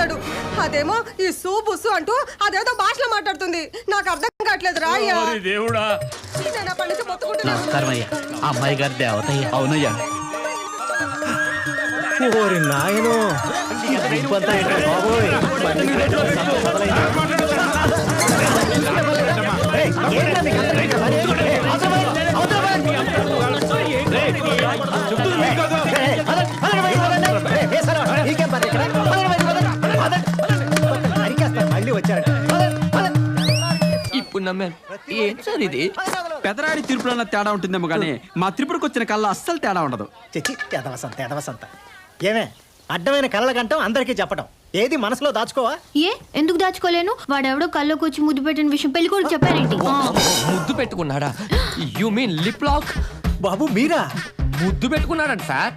వచ్చాడు. అదేమో ఈ సూబుసు అంటూ అదేదో భాషలో మాట్లాడుతుంది. నాకు అర్థం కావట్లేదు రా అయ్యా. దేవుడా, నేను అప్పటి నుంచి మొత్తుకుంటున్నాను. నమస్కారం అయ్యా. అమ్మాయి గారి దేవతయ్య. అవునయ్యా. ఓరి నాయనో, బాబోయ్. మళ్ళీ వచ్చాడు. ఇప్పుడు నమ్మాను. ఏం సార్ ఇది? పెదరాడి తిరుపులో తేడా ఉంటుందేమో కానీ మా త్రిపురకు వచ్చిన కళ్ళ అస్సలు తేడా ఉండదు. చచ్చి ఎదవసంత. ఏమే అడ్డమైన కళ్ళ కంటాం అందరికీ చెప్పడం, ఏది మనసులో దాచుకోవా? ఏ ఎందుకు దాచుకోలేను? వాడెవడో కళ్ళలోకి వచ్చి ముద్దు పెట్టిన విషయం పెళ్లి కూడా చెప్పారేంటి? ముద్దు పెట్టుకున్నాడా? You mean lip lock? బాబు మీరా? ముద్దు పెట్టుకున్నాడంట సార్.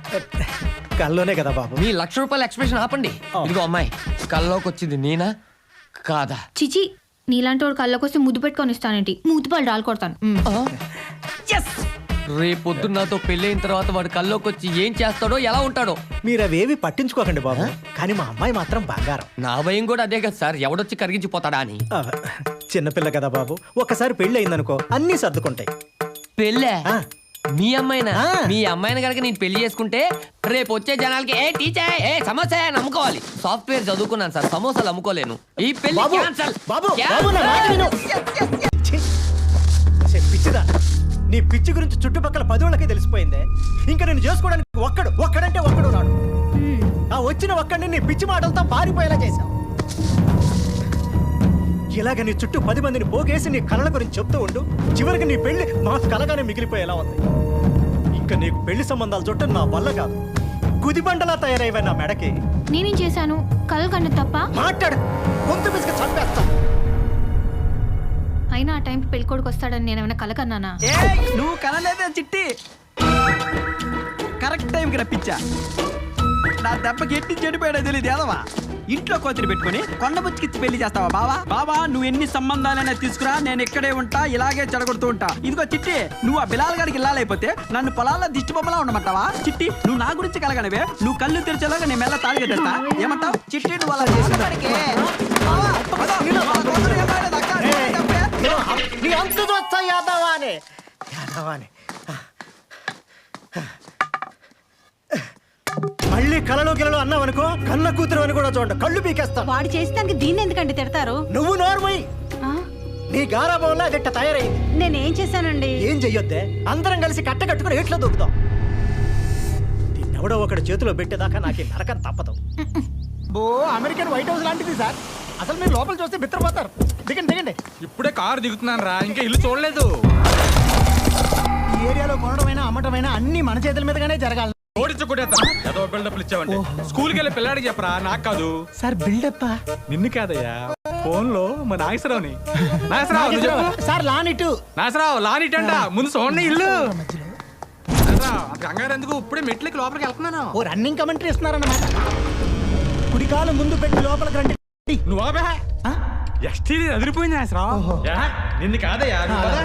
కల్లోనే కదా బాబు. మీ ₹1,00,000 ఎక్స్ప్రెషన్ ఆపండి. ఇదిగో అమ్మాయి, కల్లోకి వచ్చింది నేనా కాదా? చిచి, నీలాంటి వాడు కళ్ళకి వస్తే ముద్దు పెట్టుకొని ఇస్తానేంటి? మూతిపాలు రాలు కొడతాను. రేపొద్దున్న నాతో పెళ్ళైన తర్వాత వాడు కల్లోకి వచ్చి ఏం చేస్తాడో ఎలా ఉంటాడో. మీరు అవేవి పట్టించుకోకండి బాబు, కానీ మా అమ్మాయి మాత్రం బంగారం. నా భయం కూడా అదే కదా సార్, ఎవడొచ్చి కరిగించిపోతాడా అని. చిన్నపిల్ల కదా బాబు, ఒక్కసారి పెళ్లి అయిందనుకో అన్నీ సర్దుకుంటాయి. పెళ్ళే? ఆ. మీ అమ్మాయినా? ఆ. మీ అమ్మాయిని కనుక నేను పెళ్లి చేసుకుంటే రేపు వచ్చే జనాలకి ఏ టీచర్ ఏ సమోసా అని అమ్ముకోవాలి. సాఫ్ట్వేర్ చదువుకున్నాను సార్, సమోసాలు అమ్ముకోలేను. ఈ పెళ్లి బాబు, క్యాన్సల్. బాబు, బాబు, నా మాట విను. ఛీ, పిచ్చిదా, నీ పిచ్చి గురించి చుట్టుపక్కల 10 వాళ్ళకి తెలిసిపోయిందే. ఇంకా నేను చేసుకోవడానికి ఒక్కడంటే ఒక్కడు నాడు. ఆ వచ్చిన ఒక్కడిని నీ పిచ్చి మాటలతో పారిపోయేలా చేశావు. ఇలాగ నీ చుట్టూ 10 మందిని పోగేసి నీ కళల గురించి చెప్తూ ఉండు, చివరికి నీ పెళ్లి మా కలగానే మిగిలిపోయేలా ఉంది. ఇంకా నీకు పెళ్లి సంబంధాలు చుట్టూ నా వల్ల కాదు. గుదిబండలా తయారయ్యే నా మెడకి. నేనేం చేశాను? కళ్ళు కన్ను తప్ప? మాట్లాడు, గొంతు పిసికి చంపేస్తా. అయినా ఆ టైంకి పెళ్ళికొడుకు వస్తాడని నేను ఏమైనా కల కన్నానా? నువ్వు కనలేదే చిట్టి, కరెక్ట్ టైంకి రప్పించా. నా దెబ్బకి ఎట్టి చెడిపోయాడో తెలియదు ఏదవా. ఇంట్లో కోతిని పెట్టుకుని కొండముచ్చికి పెళ్లి చేస్తావా బావా? బావా నువ్వు ఎన్ని సంబంధాలైనా తీసుకురా, నేను ఇక్కడే ఉంటా, ఇలాగే చెడగొడుతూ ఉంటా. ఇదిగో చిట్టి, నువ్వు ఆ బిలాల్ గారికి ఇల్లాలైపోతే నన్ను పొలాల్లో దిష్టి బొమ్మలా ఉండమంటావా? చిట్టి, నువ్వు నా గురించి కలగనవే, నువ్వు కళ్ళు తెరిచేలాగా నేను మెల్ల తాళి కట్టేస్తా. ఏమంటావు చిట్టి? నువ్వు అలా చేసేదానికి నీ అంత చూస్తా యాదవానే. మళ్ళీ కలలో గిలలో అన్నావనుకో, కన్న కూతురు అని కూడా చూడండి, కళ్ళు పీకేస్తా. వాడు చేసేదానికి దీన్ని ఎందుకంటే తిడతారు? నువ్వు నోర్మై. నీ గారాభంలో అదిట్ట తయారైంది. నేనేం చేశానండి? ఏం చెయ్యొద్దే, అందరం కలిసి కట్టుకుని ఎట్లా దూకుతాం. దీన్నెవడో ఒకటి చేతిలో పెట్టేదాకా నాకు నరకం తప్పదు. అమెరికన్ వైట్ హౌస్ లాంటిది సార్, అసలు మీరు లోపల చూస్తే బిత్తరపోతారు. దిగండి. ఇప్పుడే కారు దిగుతున్నాను రా, ఇంకా ఇల్లు చూడలేదు. ఈ ఏరియాలో కొనడమైనా అమ్మటమైనా అన్ని మన చేతుల మీదగానే జరగాలి. ఓడించుకుంటేస్తాను ఏదో బిల్డప్ ఇచ్చావంటే. స్కూల్కి వెళ్ళి పిల్లాడికి చెప్పరా, నాకు కాదు. సార్ బిల్డప్ నిన్ను కాదయ్యా, ఫోన్ లో మా నాగేశ్వరరావుని. నాగేశ్వరరావు సార్ లానిటు. నాగేశ్వరరావు లానిటంట, ముందు చూడండి ఇల్లు. కంగారు ఎందుకు, ఇప్పుడే మెట్లకి లోపలికి వెళ్తున్నాను. ఓ రన్నింగ్ కమెంటరీ ఇస్తున్నారన్నమాట. కుడికాలు ముందు పెట్టి లోపలికి రండి. నువ్వు ఎస్టీ అదిరిపోయింది నాగేశ్వరరావు. నిన్ను కాదయ్యా, నువ్వు కదా.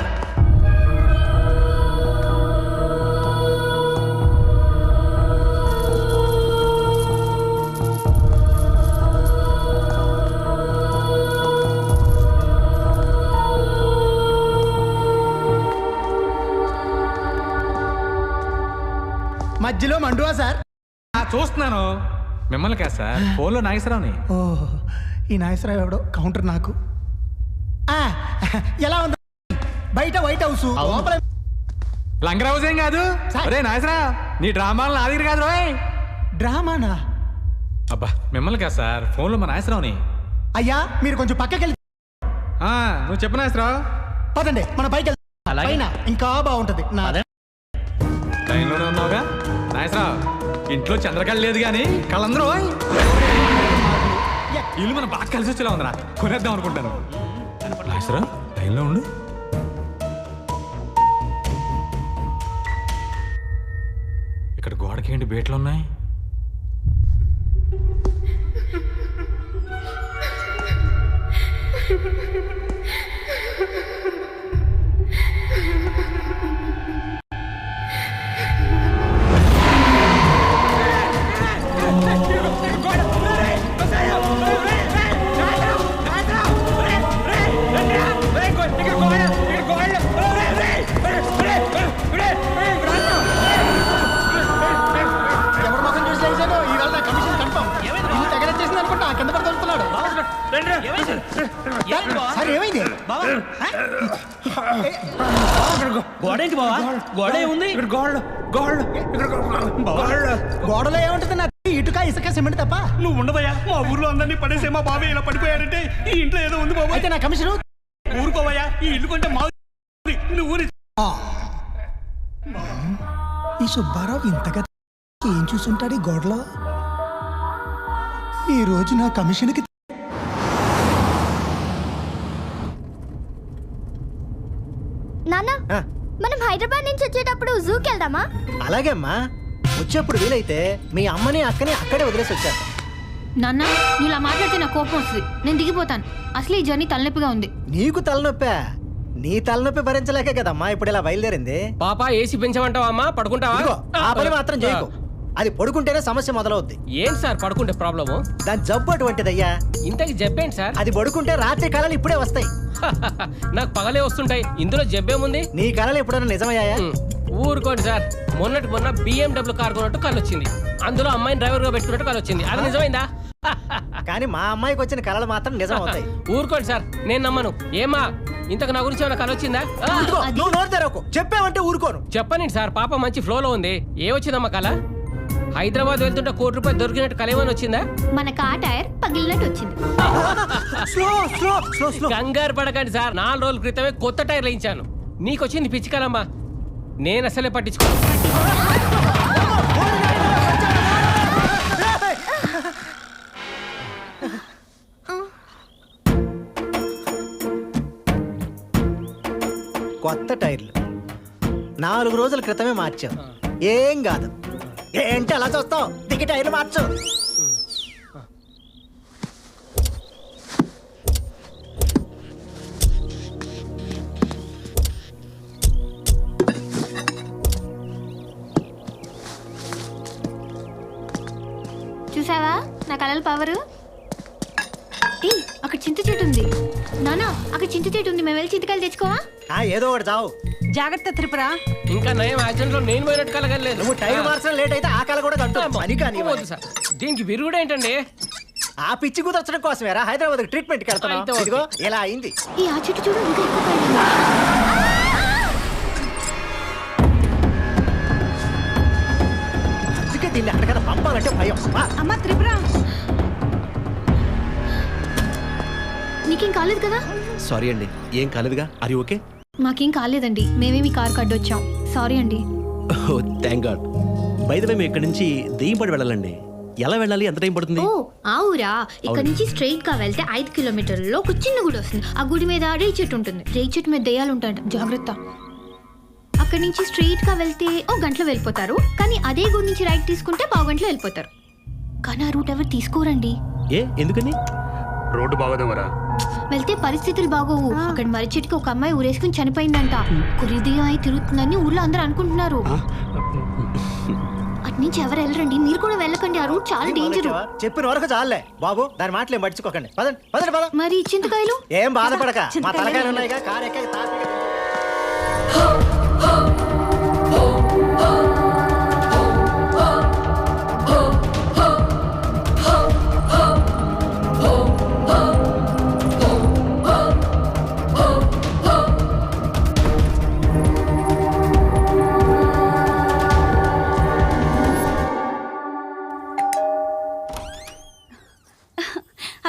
మధ్యలో మండువా సార్? చూస్తున్నాను మిమ్మల్ని కాదు సార్, ఫోన్ లో నాగేశ్వరరావుని. ఓహో, ఈ నాగేశ్వరరావు ఎవడో కౌంటర్ నాకు. ఎలా ఉంది బయట వైట్ హౌస్? లంగర్ హౌస్ ఏం కాదు. అరే నాగేశ్వరరావు, నీ డ్రామాలు నా దగ్గర కాదు రోయ్. డ్రామానా? అబ్బా మిమ్మల్ని కాదు సార్, ఫోన్ లో మా నాగేశ్వరరావుని. అయ్యా మీరు కొంచెం పక్కకి వెళ్ళి నువ్వు చెప్పు నాగేశ్వరరావు. పదండి మన పైకి పైన ఇంకా బాగుంటది. లైన్లోనే ఉన్నావుగా నాగేశ్వరరావు. ఇంట్లో చంద్రకళ లేదు కానీ కళ్ళందరూ ఇల్లు మనం బాగా కలిసి వచ్చేలా ఉందిరా, కొనేద్దాం అనుకుంటాను. నాగేశ్వరరావు లైన్లో ఉండు. ఇక్కడ గోడకి ఏంటి బేట్లు ఉన్నాయి? సార్ ఏమైంది బావా గోడ ఏంటి బావా గోడ ఏముంది గోడలో ఏముంటుంది నా ఇటుక ఇసుక సిమెంట్ తప్ప. నువ్వు ఉండవయ్యా మా ఊర్లో అందరినీ పడేసే మా బాబాయ్ ఇలా పడిపోయాడంటే ఈ ఇంట్లో ఏదో ఉంది బాబా. అయితే నా కమిషను ఊరుకోవయ్యా ఈ ఇల్లు కొంటే మా నువ్వు ఊరి ఈ సుబ్బారావు ఇంతగా ఏం చూసుంటాడు ఈ గోడలో? ఈ రోజు నా కమిషన్కి నాన్న ఆ, మనం హైదరాబాద్ నుంచి వచ్చేటప్పుడు జూకి వెళ్దామా? అలాగే అమ్మా. వచ్చేప్పుడు వీలైతే మీ అమ్మని అక్కని అక్కడే వదిలేసి వచ్చాను. నాన్న నువ్వు ఇలా మాట్లాడితే నాకు కోపం వస్తుంది. నేను దిగిపోతాను. అసలు ఈ జర్నీ తలనొప్పిగా ఉంది. నీకు తలనొప్పా? నీ తలనొప్పి భరించలేకే కదమ్మా ఇప్పుడు ఇలా బయలుదేరింది. పాప ఏసీ పెంచమంటావా అమ్మా? పడుకుంటావా? ఇదిగో, ఆ పని మాత్రం చేయకు. అది పడుకుంటేనే సమస్య మొదలవుద్ది. ఏంటి సార్ పడుకుంటే ప్రాబ్లము? దాని జబ్బు అటువంటిదయ్యా. ఇంతకి జబ్బేంటి సార్? అది పడుకుంటే రాత్రి కళలు ఇప్పుడే వస్తాయి. నాకు పగలే వస్తుంటాయి, ఇందులో జబ్బేముంది? నీ కళలు ఎప్పుడైనా నిజమయ్యాయా? ఊరుకోండి సార్. మొన్న BMW కార్ కొన్నట్టు కళ్ళు వచ్చింది, అందులో అమ్మాయిని డ్రైవర్ గా పెట్టుకున్నట్టు కళ్ళు వచ్చింది. అది నిజమైందా? కానీ మా అమ్మాయికి వచ్చిన కళలు మాత్రం నిజం అవుతాయి. ఊరుకోండి సార్, నేను నమ్మను. ఏమా ఇంతకు నా గురించి ఏమైనా కళ వచ్చిందా? ఇదిగో, నువ్వు నోరు తెరవకు. చెప్పావంటే ఊరుకోను. చెప్పనండి సార్, పాప మంచి ఫ్లోలో ఉంది. ఏ వచ్చిందమ్మా కళ? హైదరాబాద్ వెళ్తుంటే ₹1 దొరికినట్టు కళ ఏమైనా వచ్చిందా? మన కార్ టైర్ పగిలినట్టు వచ్చింది. Slow slow slow slow. కంగారు పడకండి సార్, 4 రోజుల క్రితమే కొత్త టైర్ వేయించాను. నీకొచ్చింది పిచ్చి కలమ్మా, నేను అసలే పట్టించుకో. కొత్త టైర్లు 4 రోజుల క్రితమే మార్చాం. ఏం కాదు. ఏంటి అలా చూస్తావు? దిగి టైర్లు మార్చు. చూసావా నా కలల పవరు? అక్కడ చింత చెట్టు ఉంది. నానా అక్కడ చింత చెట్టు ఉంది, మేము వెళ్ళి చింతకాయలు తెచ్చుకోవా? ఏదో ఒకటి చావు. జాగ్రత్త త్రిపుర. ఇంకా నయం యాక్సిడెంట్ లో నేను పోయినట్టు కలగలేదు. నువ్వు టైర్ మార్చడం లేట్ అయితే ఆ కళ కూడా కంటు పని కానీ వద్దు సార్, దీనికి విరుగుడు ఏంటండి? ఆ పిచ్చి కుదర్చడం కోసమేరా హైదరాబాద్ ట్రీట్మెంట్ కి అయితే వెళ్తాను. ఓకే. ఇదిగో ఇలా అయింది. ఈ ఆ చెట్టు చూడు, ఇంకా ఎక్కువ పైన. అందుకే దీన్ని అక్కడికన్నా పంపాలంటే భయం. అమ్మ త్రిపుర, నీకేం కాలేదు కదా? సారీ అండి, ఏం కాలేదుగా. అరి ఓకే? మాకేం కాలేదండి, మేమే మీ కార్ కడ్డొచ్చాం. సారీ అండి. Oh thank god. By the way మేము ఇక్కడ నుంచి దెయ్యంపాడు వెళ్ళాలండి. ఎలా వెళ్ళాలి? ఎంత టైం పడుతుంది? ఓ ఆ ఊరా? ఇక్కడ నుంచి స్ట్రైట్ గా వెళ్తే 5 కిలోమీటర్లలో ఒక చిన్న గుడి వస్తుంది. ఆ గుడి మీద రేయి చెట్టు ఉంటుంది. రేయి చెట్టు మీద దెయ్యాలు ఉంటాయంట, జాగ్రత్త. అక్కడ నుంచి స్ట్రైట్ గా వెళ్తే ఓ గంటలో వెళ్ళిపోతారు. కానీ అదే గుడి నుంచి రైట్ తీసుకుంటే పావుగంటలో వెళ్ళిపోతారు. కానీ ఆ రూట్ ఎవరు తీసుకోరండి. ఏ ఎందుకని? రోడ్డు బాగోదేమరా? వెళ్తే పరిస్థితులు బాగోవు. అక్కడ మర్రి చెట్టుకి ఒక అమ్మాయి ఊరేసుకుని చనిపోయిందంట. కురిదిగా అయి తిరుగుతుందని ఊర్లో అందరూ అనుకుంటున్నారు. అటు నుంచి ఎవరు వెళ్ళరండి, మీరు కూడా వెళ్ళకండి. ఆ రూట్ చాలా డేంజర్. చెప్పిన వరకు చాలే బాబు, దాని మాటలు ఏం పట్టించుకోకండి. పదండి పదండి పద. మరి చింతకాయలు? ఏం బాధపడక, మా తలకాయలు ఉన్నాయిగా. కారు ఎక్కక తాపీగా.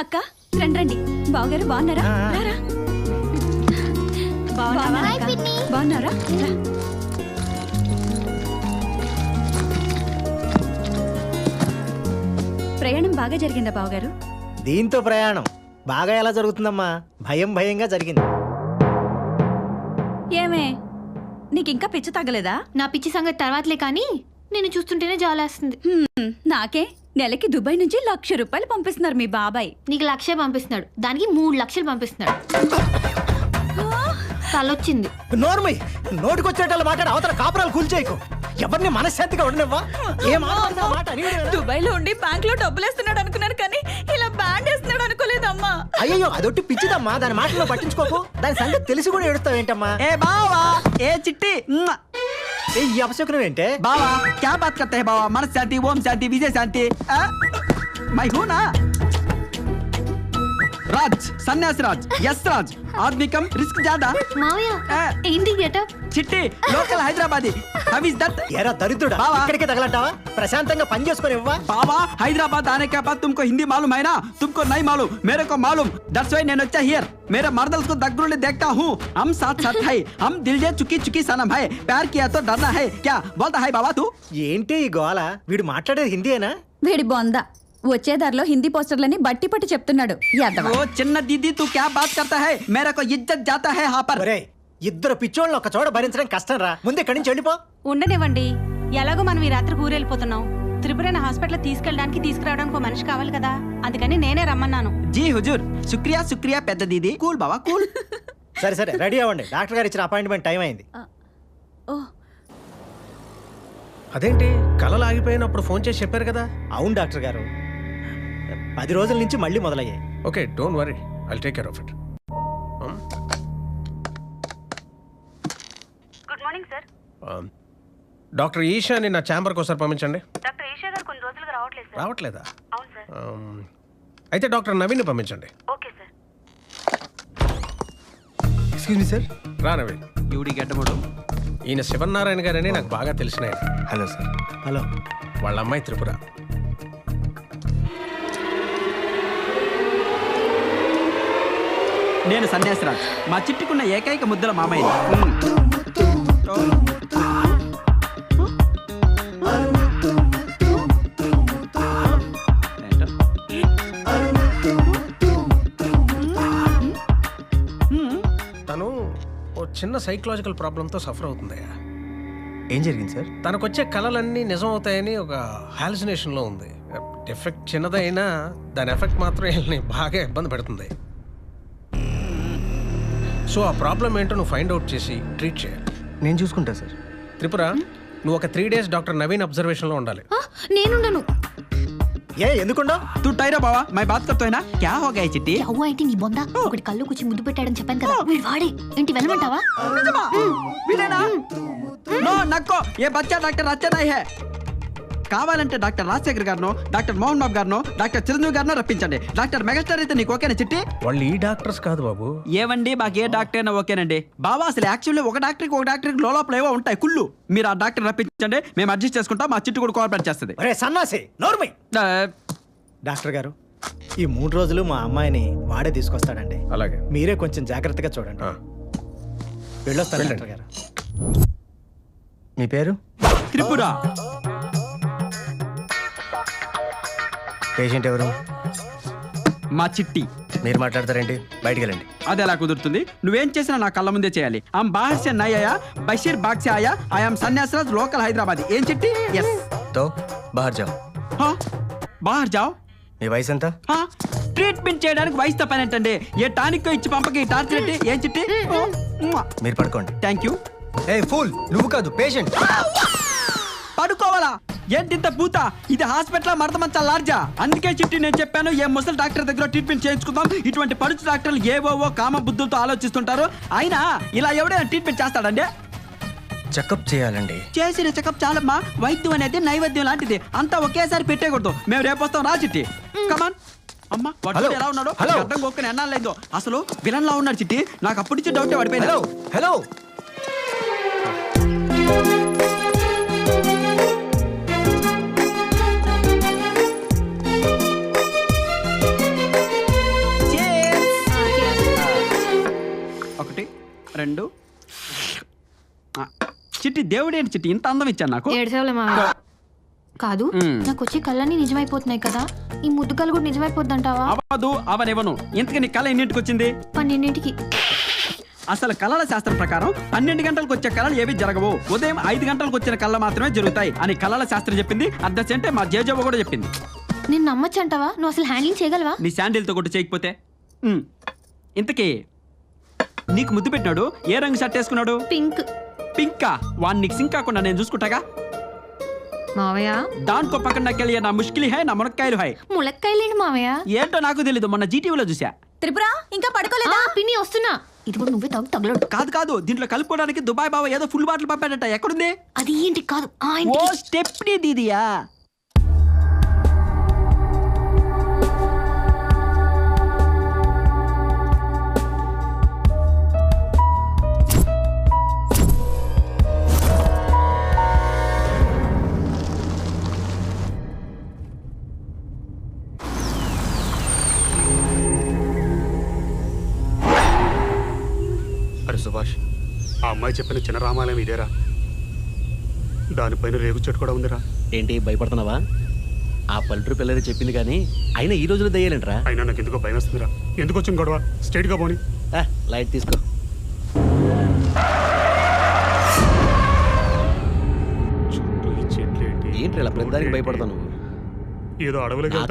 అక్క రండి. బావగారు బాగున్నారా? రారా. Hi, పిన్ని. బాగున్నారా? రా. ప్రయాణం బాగా జరిగిందా బావగారు? దీంతో ప్రయాణం బాగా ఎలా జరుగుతుందమ్మా? భయం భయంగా జరిగింది. ఏమే నీకు ఇంకా పిచ్చి తగ్గలేదా? నా పిచ్చి సంగతి తర్వాతలే, కానీ నేను చూస్తుంటేనే జాలేస్తుంది. నాకే నెలకి దుబాయ్ నుంచి ₹1,00,000 పంపిస్తున్నారు మీ బాబాయ్. నీకు 1,00,000 పంపిస్తున్నాడు, దానికి 3 లక్షలు పంపిస్తున్నాడు. తలొచ్చింది. నోర్మై, నోటికొచ్చేటట్లు మాట్లాడి అవతల కాపురాలు కూల్చేయకు. ఎవరిని మనశ్శాంతిగా ఉండనివ్వా. ఏం మాట్లాడినా మాట నీవే కదా. దుబాయ్ లో ఉండి బ్యాంక్ లో డబ్బులు వేస్తున్నాడు అనుకున్నాను, కానీ ఇలా బ్యాండ్ వేస్తున్నాడు అనుకోలేదమ్మా. అయ్యో అదొట్టి పిచ్చిదమ్మా. దాని మాటలో పట్టించుకోకు. దాని సంగతి తెలిసి కూడా ఏడుస్తావేంటమ్మా? ఏ బావా, ఏ చిట్టి ఈ అపశకునం ఏంటే? బావా క్యా బాత్ కర్తే హై బావా? మన శాంతి, ఓం శాంతి, విజయ శాంతి. మై హూ నా? రాజ్ సన్యాసి రాజ్ ఎస్ రాజ్ ఆద్మీ కమ్ రిస్క్ జాదా మావయ్య ఆ. ఏంటి గెటప్? చిట్టి local Hyderabadi how is that ఎరా దరిద్రుడా బావా. ఇక్కడికే తగలంటావా ప్రశాంతంగా పని చేసుకొని ఇవ్వవా बाबा हैदराबाद आने के बाद तुमको हिंदी मालूम है ना तुमको नहीं मालूम मेरे को मालूम दैट्स व्हाई నేను వచ్చా हियर मेरे मर्दल्स को दगड़ूले देखता हूँ हम साथ साथ है हम दिल जे चुकी चुकी सनम है प्यार किया तो डरना है क्या बोलता है बाबा तू ఏంటి ఈ గోల వీడు మాట్లాడేది హిందీయేనా వీడి బొంద వచ్చే దారిలో హిందీ పోస్టర్లని బట్టి పట్టి చెప్తున్నాడు యాదవ ओ చిన్న दीदी तू क्या बात करता है मेरे को इज्जत जाता है यहाँ पर ఒరేయ్ ఇద్దరు పిచ్చోళ్ళని ఒక చోట భరించడం కష్టం రా ముందు ఇక్కడి నుంచి వెళ్ళిపో ఉండనివ్వండి. ఎలాగో మనం ఈ రాత్రి ఊరెళ్ళిపోతున్నాం. త్రిపురని హాస్పిటల్ తీసుకెళ్ళడానికి తీసుకురావడానికి ఒక మనిషి కావాలి కదా, అందుకని నేనే రమ్మన్నాను. जी हुजूर शुक्रिया शुक्रिया పెద్ద दीदी కూల్ బావా కూల్ సరే సరే రెడీ అవ్వండి డాక్టర్ గారు ఇచ్చిన అపాయింట్మెంట్ టైం అయింది అదేంటి కళలు ఆగిపోయినప్పుడు ఫోన్ చేసి చెప్పారు కదా. అవును డాక్టర్ గారు 10 రోజుల నుంచి మళ్ళీ మొదలయ్యాయి. Okay don't worry I'll take care of it. Good morning sir. Doctor Eshani నా ఛాంబర్కి ఒకసారి పంపించండి. డాక్టర్ ఈషా గారు కొన్ని రోజులుగా రావట్లేదు సార్. రావట్లేదా? అవును సార్. అయితే డాక్టర్ నవీన్ని పంపించండి. Okay sir. Excuse me sir. రా నవీన్. యూడి గడ్డముడు ఈయన శివనారాయణ గారని నాకు బాగా తెలిసిన ఆయన. Hello sir. హలో వాళ్ళ అమ్మాయి త్రిపుర. నేను సన్యాసి రాజ్ మా చిట్టుకున్న ఏకైక ముద్దల మామయ్య తను ఓ చిన్న సైకలాజికల్ ప్రాబ్లంతో సఫర్ అవుతుందయ్యా. ఏం జరిగింది సార్? తనకొచ్చే కళలన్నీ నిజం అవుతాయని ఒక హాలుసినేషన్లో ఉంది. ఎఫెక్ట్ చిన్నదైనా దాని ఎఫెక్ట్ మాత్రం వీళ్ళని బాగా ఇబ్బంది పెడుతుంది. సో ఆ ప్రాబ్లం ఏంటో నువ్వు ఫైండ్ అవుట్ చేసి ట్రీట్ చేయాలి. నేను చూసుకుంటా సార్. త్రిపుర నువ్వు ఒక 3 days డాక్టర్ నవీన్ అబ్జర్వేషన్లో ఉండాలి. నేనుండను. ఏ ఎందుకుండా तू टायरा बाबा मैं बात करता है ना क्या हो गया चिट्टी అవ్వ ఏంటి నీ బొంద? ఒకటి కళ్ళు కూర్చి ముద్దు పెట్టాడని చెప్పాను కదా, వీడు వాడే. ఏంటి వెళ్ళమంటావా? విలేనా నో నక్కో ఏ బచ్చా డాక్టర్ అచ్చా నై హై కావాలంటే doctor Rajasekhar గారినో doctor Mohan Babu గారినో doctor Chiranjeevi గారినో రప్పించండి. Doctor megastar అయితే నీకు ఓకేనా చిట్టి? వాళ్ళు ఈ డాక్టర్స్ కాదు బాబు. ఏవండి మాకు ఏ డాక్టర్ అయినా ఓకేనండి బాబా. అసలు యాక్చువల్లీ ఒక డాక్టర్కి లోపల ఏవో ఉంటాయి కుళ్ళు. మీరు ఆ డాక్టర్ రప్పించండి, మేము అడ్జస్ట్ చేసుకుంటాం. మా చిట్టు కూడా కోఆపరేట్ చేస్తుంది. ఒరే సన్నాసి నోర్మై. డాక్టర్ గారు ఈ 3 రోజులు మా అమ్మాయిని వాడే తీసుకొస్తాడండి. అలాగే మీరే కొంచెం జాగ్రత్తగా చూడండి. వెళ్ళొస్తాను వెళ్ళండి. డాక్టర్ గారు. మీ పేరు? త్రిపుర పేషెంట్ ఎవరు? మా చిట్టి. మీరు మాట్లాడతారేంటి? బయటికి వెళ్ళండి. అది ఎలా కుదురుతుంది? నువ్వేం చేసినా నా కళ్ళ ముందే చేయాలి. ఆమ్ బాహర్ సే నై ఆయా బషీర్ బాగ్ సే ఆయా ఐఎమ్ సన్యాసరాజ్ లోకల్ హైదరాబాద్. ఏం చిట్టి? ఎస్ తో బాహర్ జాओ. బాహర్ జాओ. మీ వయసు ఎంత? ట్రీట్మెంట్ చేయడానికి వయసుతో పని ఏంటండి? ఏ టానిక్ ఇచ్చి పంపకి టార్చర్ ఏంటి? ఏం చిట్టి? మీరు పడుకోండి. Thank you. ఏ ఫూల్, నువ్వు కాదు పేషెంట్. పడుకోవాలా? ఏంటింత పూత? ఇది హాస్పిటల్ మడత మంచా లార్జా? అందుకే చిట్టి నేను చెప్పాను ఏ ముసలి డాక్టర్ దగ్గర ట్రీట్మెంట్ చేయించుకుందాం. ఇటువంటి పడుచు డాక్టర్లు ఏవోవో కామ బుద్ధులతో ఆలోచిస్తుంటారు. అయినా ఇలా ఎవడైనా ట్రీట్మెంట్ చేస్తాడండి? చెకప్ చేయాలండి. చేసిన చెకప్ చాలమ్మా. వైద్యం అనేది నైవేద్యం లాంటిది. అంతా ఒకేసారి పెట్టేకూడదు. మేము రేపు వస్తాం రా చిట్టి. కమాన్. అమ్మా వాడు ఎలా ఉన్నాడు? అర్థం కొక్కని ఎన్నాళ్ళైందో. అసలు విలన్ లా ఉన్నాడు చిట్టి. నాకు అప్పటి నుంచి డౌట్ పడిపోయింది. Hello hello. ఒకటి 2 చిట్టి. దేవుడేంటి చిట్టి ఇంత అందం ఇచ్చాను నాకు? ఏడ్చేవాళ్ళ మావయ్య. కాదు, నాకు వచ్చే కళ్ళన్నీ నిజమైపోతున్నాయి కదా, ఈ ముద్దు కళ్ళు కూడా నిజమైపోద్దంటావా? అవ్వదు అవనివ్వను. ఇంతకీ నీ కళ ఎన్నింటికి వచ్చింది? 12ంటికి. అసలు కళల శాస్త్రం ప్రకారం 12 గంటలకు వచ్చే కళలు ఏవి జరగవు. ఉదయం 5 గంటలకు వచ్చిన కళ మాత్రమే జరుగుతాయి అని కళల శాస్త్రం చెప్పింది. అద్దెంటే మా జేజవ్వ కూడా చెప్పింది. నేను నమ్మచ్చంటావా? నువ్వు అసలు హ్యాండ్లింగ్ చేయగలవా? నీ శాండిల్తో కొట్టు చేయకపోతే. ఇంతకీ నీకు ముద్దు పెట్టినాడు ఏ రంగు షర్ట్ వేసుకున్నాడు? పింక్. పింకా? వాడిని నీకు సింక్ కాకుండా నేను చూసుకుంటాగా. మావయ్య దానికో పక్కన నక్కెళ్ళి నా ముష్కిలి హై నా మునక్కాయలు హై. ములక్కాయలేండి మావయ్య. ఏంటో నాకు తెలీదు, మొన్న జీటీవీలో చూసా. త్రిపుర ఇంకా పడుకోలేదా? పిన్ని వస్తున్నా. ఇది కూడా నువ్వే తగలడు. కాదు దీంట్లో కలుపుకోవడానికి దుబాయ్ బావ ఏదో ఫుల్ బాటిల్ పంపాడట. ఎక్కడుంది? అది ఏంటి కాదు, ఓ స్టెప్నీ దీదియా. సుభాష్ ఆ అమ్మాయి చెప్పిన చిన్న రామాలయం ఇదేరా దానిపైన రేగు చెట్టు కూడా ఉందిరా. ఏంటి భయపడుతున్నావా? ఆ పల్లెటూరు పిల్లలు చెప్పింది కానీ అయినా ఈ రోజులో దయ్యాలంటరా. అయినా నాకు ఎందుకో భయం వస్తుందిరా. ఎందుకు వచ్చింది గొడవ? స్ట్రైట్గా పోని. లైట్ తీసుకో. చుట్టూ ఈ చెట్లు ఏంటి? ఏంటి ఇలా ప్రతిదానికి భయపడతావు నువ్వు? ఏదో అడవులకి వెళ్తున్నట్టు